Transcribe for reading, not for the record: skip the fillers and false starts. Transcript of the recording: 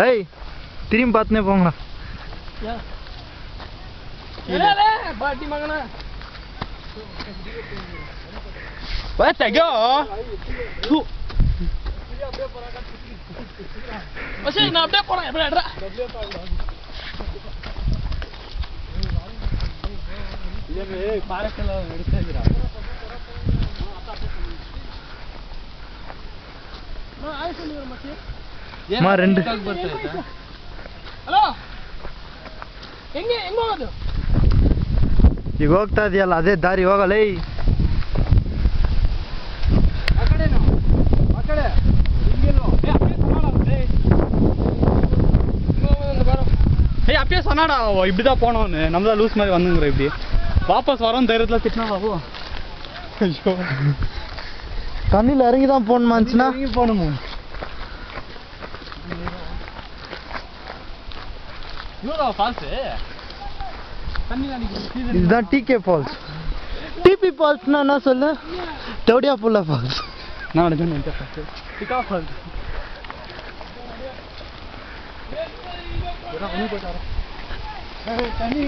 ஏய் திரும்பி பார்த்துனே போங்கண்ணா. பாட்டி மகனா நான் அப்படியே போறேன். பாரக்கெல்லாம் எடுத்துக்கிறா. ரெண்டு ಹಲೋ ಹೆಂಗೆ ಹೆಂಗೆ ಹೋಗೋದು? ಈಗ ಹೋಗ್ತಾ ಇದೆಯಲ್ಲ ಅದೇ ದಾರಿ ಹೋಗಲ್ಲ. அப்பயே சொன்னாடா இப்படிதான் போனோன்னு, நம்மளா லூஸ் மாதிரி வந்துங்கிற இப்படி வாபஸ் வரோம் தைரியத்தில் திட்டினா பாபு. ஐயோ தண்ணியில் இறங்கி தான் போகணுமாச்சுன்னா இறங்கி போகணுமோ? இதுதான் டிகே ஃபால்ஸ். டிபி ஃபால்ஸ்னா என்ன சொல்லு? டவுடியா புல்லா ஃபால்ஸ். நான் டிகா ஃபால்ஸ். தண்ணி